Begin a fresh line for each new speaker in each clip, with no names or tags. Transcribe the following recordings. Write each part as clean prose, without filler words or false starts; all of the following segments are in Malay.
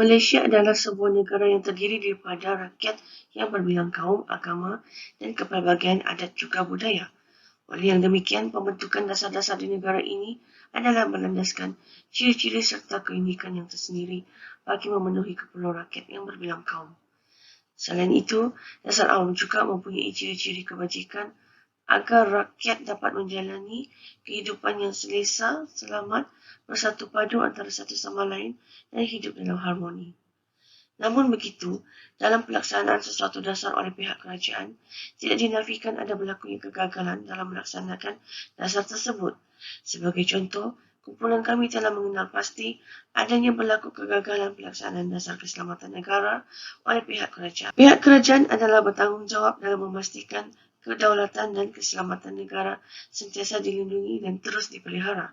Malaysia adalah sebuah negara yang terdiri daripada rakyat yang berbilang kaum, agama dan kepelbagaian adat juga budaya. Oleh yang demikian, pembentukan dasar-dasar di negara ini adalah berlandaskan ciri-ciri serta keunikan yang tersendiri bagi memenuhi keperluan rakyat yang berbilang kaum. Selain itu, dasar awam juga mempunyai ciri-ciri kebajikan agar rakyat dapat menjalani kehidupan yang selesa, selamat, bersatu padu antara satu sama lain dan hidup dalam harmoni. Namun begitu, dalam pelaksanaan sesuatu dasar oleh pihak kerajaan, tidak dinafikan ada berlakunya kegagalan dalam melaksanakan dasar tersebut. Sebagai contoh, kumpulan kami telah mengenal pasti adanya berlaku kegagalan pelaksanaan dasar keselamatan negara oleh pihak kerajaan. Pihak kerajaan adalah bertanggungjawab dalam memastikan kedaulatan dan keselamatan negara sentiasa dilindungi dan terus dipelihara.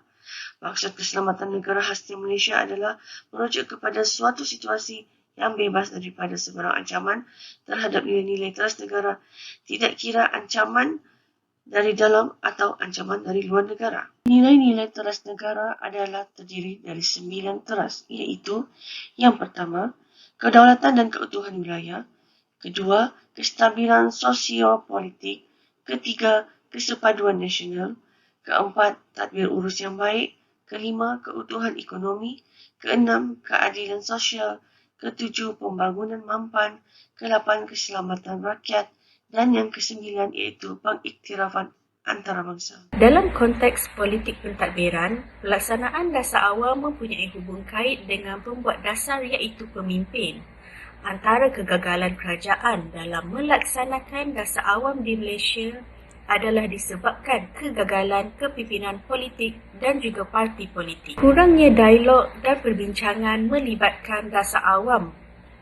Maksud keselamatan negara khas Malaysia adalah merujuk kepada suatu situasi yang bebas daripada sebarang ancaman terhadap nilai-nilai teras negara, tidak kira ancaman dari dalam atau ancaman dari luar negara. Nilai-nilai teras negara adalah terdiri dari 9 teras, iaitu yang pertama, kedaulatan dan keutuhan wilayah, kedua, kestabilan sosio-politik, ketiga, kesepaduan nasional, keempat, tadbir urus yang baik, kelima, keutuhan ekonomi, keenam, keadilan sosial, ketujuh, pembangunan mampan, ke-8, keselamatan rakyat, dan yang ke-9 iaitu pengiktirafan antarabangsa.
Dalam konteks politik pentadbiran, pelaksanaan dasar awam mempunyai hubung kait dengan pembuat dasar iaitu pemimpin. Antara kegagalan kerajaan dalam melaksanakan dasar awam di Malaysia adalah disebabkan kegagalan kepimpinan politik dan juga parti politik. Kurangnya dialog dan perbincangan melibatkan dasar awam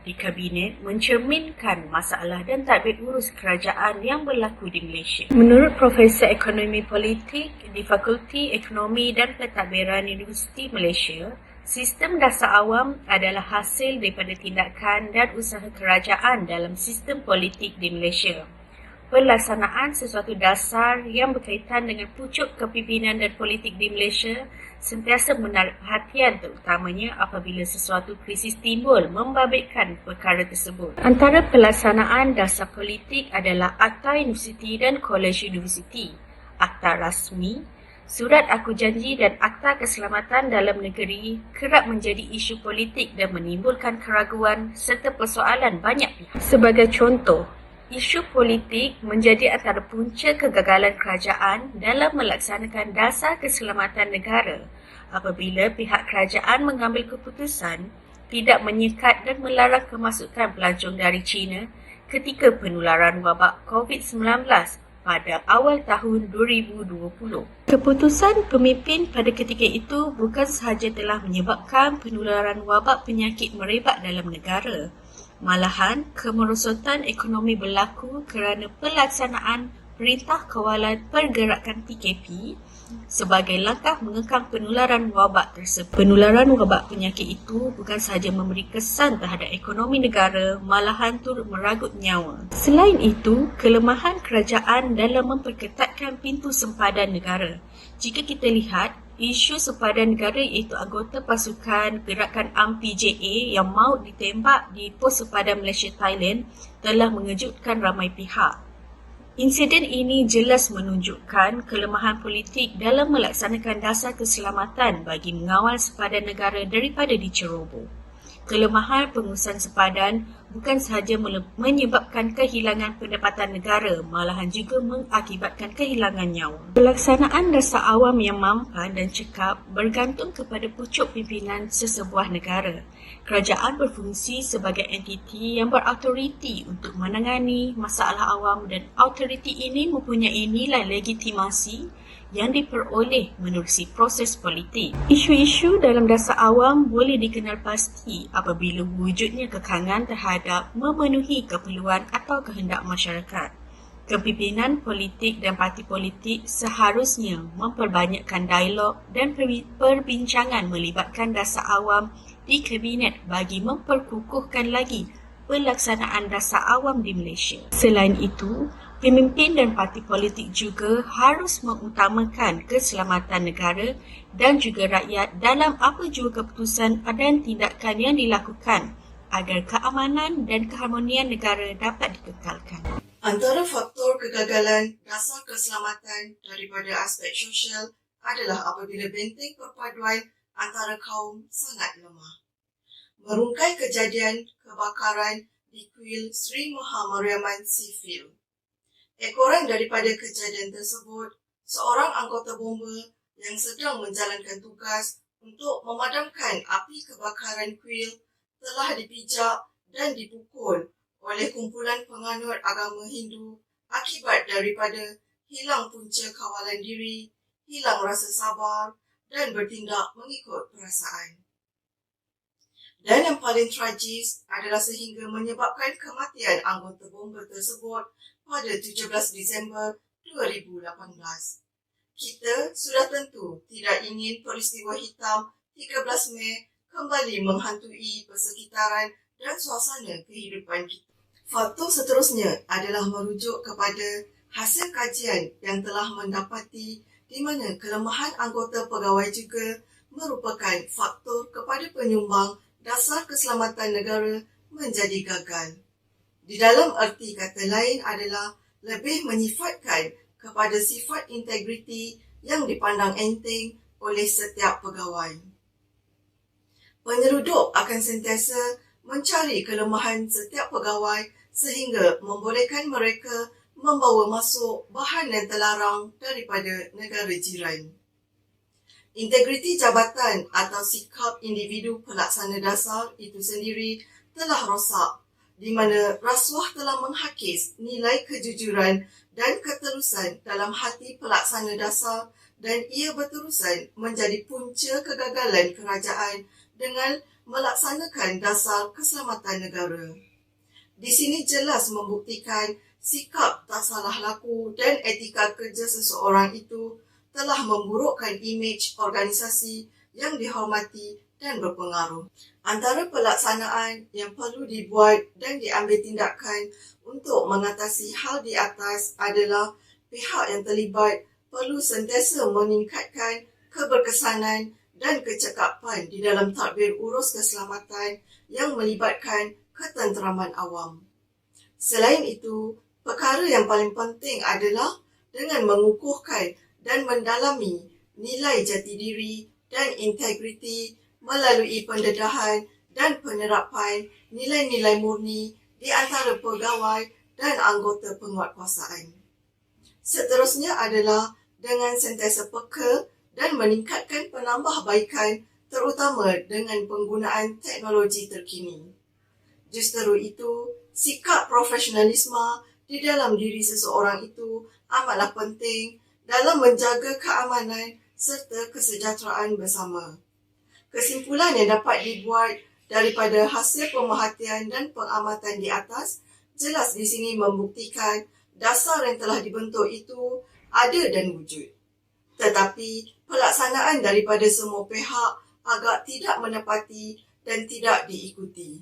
di Kabinet mencerminkan masalah dan tadbir urus kerajaan yang berlaku di Malaysia. Menurut Profesor Ekonomi Politik di Fakulti Ekonomi dan Pentadbiran Universiti Malaysia, sistem dasar awam adalah hasil daripada tindakan dan usaha kerajaan dalam sistem politik di Malaysia. Pelaksanaan sesuatu dasar yang berkaitan dengan pucuk kepimpinan dan politik di Malaysia sentiasa menarik perhatian terutamanya apabila sesuatu krisis timbul membabitkan perkara tersebut. Antara pelaksanaan dasar politik adalah Akta Universiti dan Kolej Universiti, Akta Rasmi, Surat Aku Janji dan Akta Keselamatan Dalam Negeri kerap menjadi isu politik dan menimbulkan keraguan serta persoalan banyak pihak. Sebagai contoh, isu politik menjadi antara punca kegagalan kerajaan dalam melaksanakan dasar keselamatan negara apabila pihak kerajaan mengambil keputusan tidak menyekat dan melarang kemasukan pelancong dari China ketika penularan wabak COVID-19 pada awal tahun 2020. Keputusan pemimpin pada ketika itu bukan sahaja telah menyebabkan penularan wabak penyakit merebak dalam negara, malahan, kemerosotan ekonomi berlaku kerana pelaksanaan Perintah Kawalan Pergerakan PKP sebagai langkah mengekang penularan wabak tersebut. Penularan wabak penyakit itu bukan sahaja memberi kesan terhadap ekonomi negara, malahan turut meragut nyawa. Selain itu, kelemahan kerajaan dalam memperketatkan pintu sempadan negara. Jika kita lihat, isu sempadan negara iaitu anggota pasukan gerakan UMNO PJA yang maut ditembak di pos sempadan Malaysia Thailand telah mengejutkan ramai pihak. Insiden ini jelas menunjukkan kelemahan politik dalam melaksanakan dasar keselamatan bagi mengawal sempadan negara daripada diceroboh. Kelemahan pengurusan sempadan bukan sahaja menyebabkan kehilangan pendapatan negara, malahan juga mengakibatkan kehilangan nyawa. Pelaksanaan dasar awam yang mampan dan cekap bergantung kepada pucuk pimpinan sesebuah negara. Kerajaan berfungsi sebagai entiti yang berautoriti untuk menangani masalah awam dan autoriti ini mempunyai nilai legitimasi yang diperoleh menerusi proses politik. Isu-isu dalam dasar awam boleh dikenal pasti apabila wujudnya kekangan terhadap memenuhi keperluan atau kehendak masyarakat. Kepimpinan politik dan parti politik seharusnya memperbanyakkan dialog dan perbincangan melibatkan dasar awam di Kabinet bagi memperkukuhkan lagi pelaksanaan dasar awam di Malaysia. Selain itu, Pemimpin dan parti politik juga harus mengutamakan keselamatan negara dan juga rakyat dalam apa jua keputusan dan tindakan yang dilakukan agar keamanan dan keharmonian negara dapat dikekalkan.
Antara faktor kegagalan dasar keselamatan daripada aspek sosial adalah apabila benteng perpaduan antara kaum sangat lemah. Merungkai kejadian kebakaran di kuil Sri Maha Mariamman Sivil. Ekoran daripada kejadian tersebut, seorang anggota bomba yang sedang menjalankan tugas untuk memadamkan api kebakaran kuil telah dipijak dan dipukul oleh kumpulan penganut agama Hindu akibat daripada hilang punca kawalan diri, hilang rasa sabar dan bertindak mengikut perasaan. Dan yang paling tragis adalah sehingga menyebabkan kematian anggota bomba tersebut pada 17 Disember 2018. Kita sudah tentu tidak ingin peristiwa hitam 13 Mei kembali menghantui persekitaran dan suasana kehidupan kita. Faktor seterusnya adalah merujuk kepada hasil kajian yang telah mendapati di mana kelemahan anggota pegawai juga merupakan faktor kepada penyumbang dasar keselamatan negara menjadi gagal. Di dalam erti kata lain adalah lebih menyifatkan kepada sifat integriti yang dipandang enteng oleh setiap pegawai. Penyeruduk akan sentiasa mencari kelemahan setiap pegawai sehingga membolehkan mereka membawa masuk bahan yang terlarang daripada negara jiran. Integriti jabatan atau sikap individu pelaksana dasar itu sendiri telah rosak, di mana rasuah telah menghakis nilai kejujuran dan keterusan dalam hati pelaksana dasar dan ia berterusan menjadi punca kegagalan kerajaan dengan melaksanakan dasar keselamatan negara. Di sini jelas membuktikan sikap tak salah laku dan etika kerja seseorang itu telah memburukkan imej organisasi yang dihormati dan berpengaruh. Antara pelaksanaan yang perlu dibuat dan diambil tindakan untuk mengatasi hal di atas adalah pihak yang terlibat perlu sentiasa meningkatkan keberkesanan dan kecekapan di dalam tadbir urus keselamatan yang melibatkan ketenteraman awam. Selain itu, perkara yang paling penting adalah dengan mengukuhkan dan mendalami nilai jati diri dan integriti melalui pendedahan dan penerapan nilai-nilai murni di antara pegawai dan anggota penguatkuasaan. Seterusnya adalah dengan sentiasa peka dan meningkatkan penambahbaikan terutama dengan penggunaan teknologi terkini. Justru itu, sikap profesionalisme di dalam diri seseorang itu amatlah penting dalam menjaga keamanan serta kesejahteraan bersama. Kesimpulan yang dapat dibuat daripada hasil pemerhatian dan pengamatan di atas jelas di sini membuktikan dasar yang telah dibentuk itu ada dan wujud. Tetapi pelaksanaan daripada semua pihak agak tidak menepati dan tidak diikuti.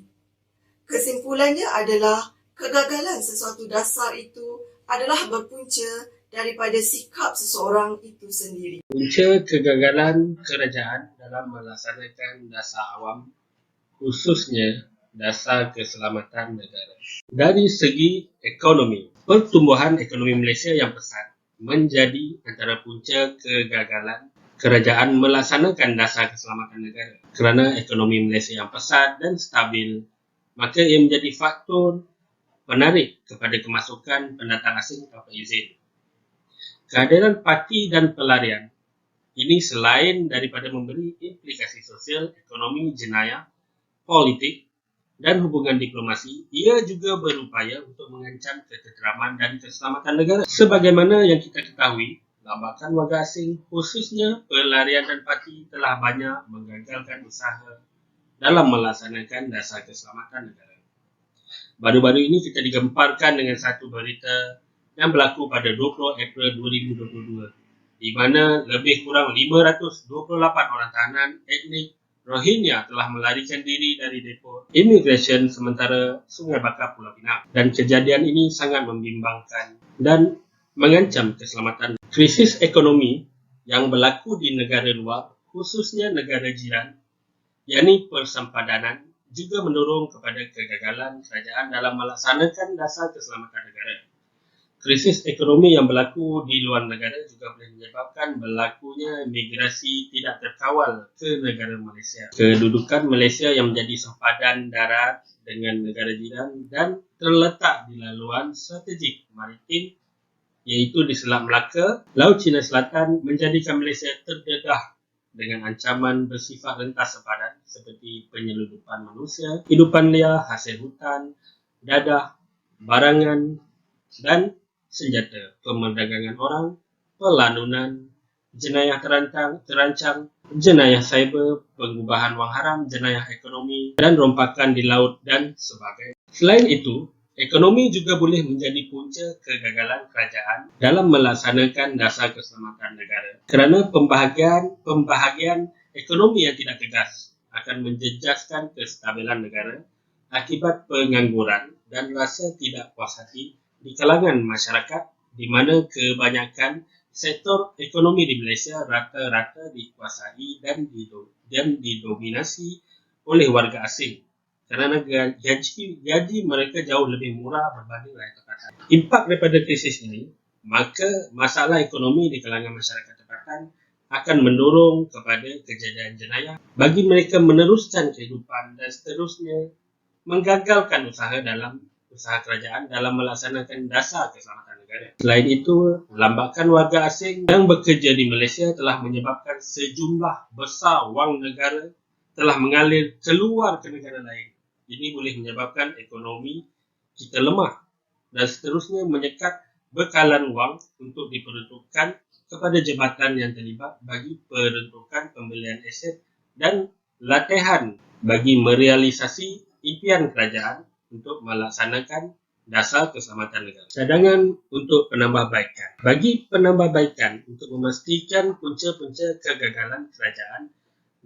Kesimpulannya adalah kegagalan sesuatu dasar itu adalah berpunca daripada sikap seseorang itu sendiri.
Punca kegagalan kerajaan dalam melaksanakan dasar awam, khususnya dasar keselamatan negara. Dari segi ekonomi, pertumbuhan ekonomi Malaysia yang pesat menjadi antara punca kegagalan kerajaan melaksanakan dasar keselamatan negara. Kerana ekonomi Malaysia yang pesat dan stabil, maka ia menjadi faktor menarik kepada kemasukan pendatang asing tanpa izin. Kehadiran parti dan pelarian ini selain daripada memberi implikasi sosial, ekonomi, jenayah, politik dan hubungan diplomasi, ia juga berupaya untuk mengancam ketenteraman dan keselamatan negara. Sebagaimana yang kita ketahui, lambakan warga asing, khususnya pelarian dan parti telah banyak menggagalkan usaha dalam melaksanakan dasar keselamatan negara. Baru-baru ini kita digemparkan dengan satu berita yang berlaku pada 20 April 2022, di mana lebih kurang 528 orang tahanan etnik Rohingya telah melarikan diri dari depo imigresen sementara Sungai Bakar Pulau Pinang, dan kejadian ini sangat membimbangkan dan mengancam keselamatan. Krisis ekonomi yang berlaku di negara luar, khususnya negara jiran, yakni persempadan, juga mendorong kepada kegagalan kerajaan dalam melaksanakan dasar keselamatan negara. Krisis ekonomi yang berlaku di luar negara juga boleh menyebabkan berlakunya migrasi tidak terkawal ke negara Malaysia. Kedudukan Malaysia yang menjadi sempadan darat dengan negara jiran dan terletak di laluan strategik maritim iaitu di Selat Melaka, Laut Cina Selatan menjadikan Malaysia terdedah dengan ancaman bersifat rentas sempadan seperti penyeludupan manusia, hidupan liar, hasil hutan, dadah, barangan dan senjata, pemerdagangan orang, pelanunan, jenayah terancang, jenayah cyber, pengubahan wang haram, jenayah ekonomi, dan rompakan di laut dan sebagainya. Selain itu, ekonomi juga boleh menjadi punca kegagalan kerajaan dalam melaksanakan dasar keselamatan negara. Kerana pembahagian ekonomi yang tidak tegas akan menjejaskan kestabilan negara akibat pengangguran dan rasa tidak puas hati di kalangan masyarakat, di mana kebanyakan sektor ekonomi di Malaysia rata-rata dikuasai dan didominasi oleh warga asing kerana gaji mereka jauh lebih murah berbanding rakyat tempatan. Impak daripada krisis ini, maka masalah ekonomi di kalangan masyarakat tempatan akan mendorong kepada kejadian jenayah bagi mereka meneruskan kehidupan dan seterusnya menggagalkan usaha kerajaan dalam melaksanakan dasar keselamatan negara. Selain itu, lambakan warga asing yang bekerja di Malaysia telah menyebabkan sejumlah besar wang negara telah mengalir keluar ke negara lain. Ini boleh menyebabkan ekonomi kita lemah dan seterusnya menyekat bekalan wang untuk diperuntukkan kepada jabatan yang terlibat bagi peruntukan pembelian aset dan latihan bagi merealisasi impian kerajaan untuk melaksanakan dasar keselamatan negara. Cadangan untuk penambahbaikan. Bagi penambahbaikan untuk memastikan punca-punca kegagalan kerajaan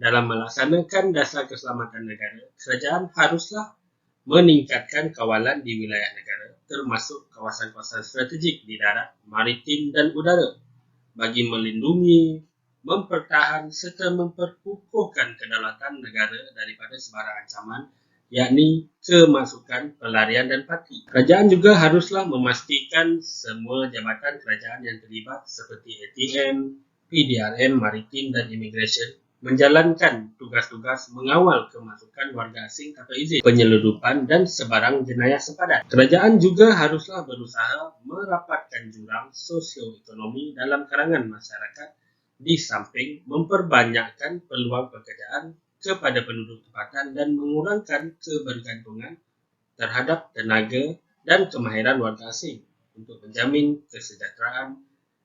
dalam melaksanakan dasar keselamatan negara, kerajaan haruslah meningkatkan kawalan di wilayah negara, termasuk kawasan-kawasan strategik di darat, maritim dan udara, bagi melindungi, mempertahan serta memperkukuhkan kedaulatan negara daripada sebarang ancaman, yakni kemasukan, pelarian dan parti. Kerajaan juga haruslah memastikan semua jabatan kerajaan yang terlibat seperti ATM, PDRM, maritim dan immigration menjalankan tugas-tugas mengawal kemasukan warga asing tanpa izin, penyeludupan dan sebarang jenayah sempadan. Kerajaan juga haruslah berusaha merapatkan jurang sosioekonomi dalam kalangan masyarakat di samping memperbanyakkan peluang pekerjaan kepada penduduk tempatan dan mengurangkan kebergantungan terhadap tenaga dan kemahiran warga asing untuk menjamin kesejahteraan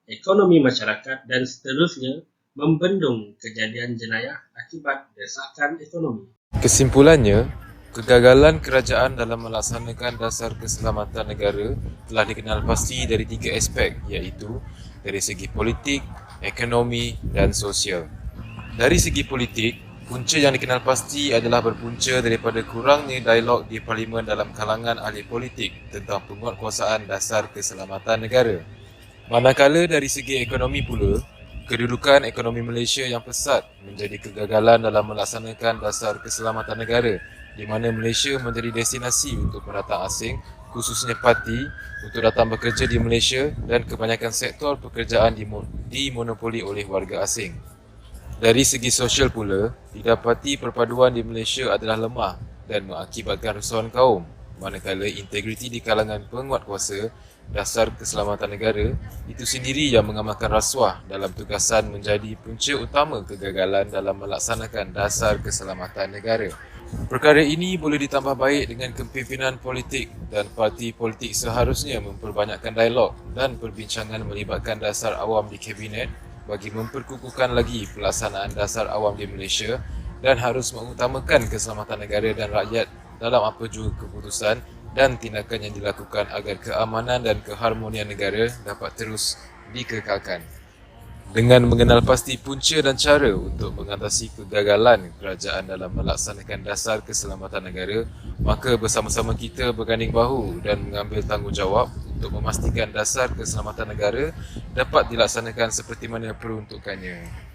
ekonomi masyarakat dan seterusnya membendung kejadian jenayah akibat desakan ekonomi.
Kesimpulannya, kegagalan kerajaan dalam melaksanakan dasar keselamatan negara telah dikenal pasti dari 3 aspek, iaitu dari segi politik, ekonomi dan sosial. Dari segi politik, punca yang dikenal pasti adalah berpunca daripada kurangnya dialog di parlimen dalam kalangan ahli politik tentang penguatkuasaan dasar keselamatan negara. Manakala dari segi ekonomi pula, kedudukan ekonomi Malaysia yang pesat menjadi kegagalan dalam melaksanakan dasar keselamatan negara, di mana Malaysia menjadi destinasi untuk pendatang asing, khususnya parti, untuk datang bekerja di Malaysia dan kebanyakan sektor pekerjaan dimonopoli oleh warga asing. Dari segi sosial pula, didapati perpaduan di Malaysia adalah lemah dan mengakibatkan resahan kaum, manakala integriti di kalangan penguatkuasa dasar keselamatan negara itu sendiri yang mengamalkan rasuah dalam tugasan menjadi punca utama kegagalan dalam melaksanakan dasar keselamatan negara. Perkara ini boleh ditambah baik dengan kepimpinan politik dan parti politik seharusnya memperbanyakkan dialog dan perbincangan melibatkan dasar awam di Kabinet bagi memperkukuhkan lagi pelaksanaan dasar awam di Malaysia dan harus mengutamakan keselamatan negara dan rakyat dalam apa jua keputusan dan tindakan yang dilakukan agar keamanan dan keharmonian negara dapat terus dikekalkan. Dengan mengenal pasti punca dan cara untuk mengatasi kegagalan kerajaan dalam melaksanakan dasar keselamatan negara, maka bersama-sama kita berganding bahu dan mengambil tanggungjawab untuk memastikan dasar keselamatan negara dapat dilaksanakan seperti mana peruntukannya.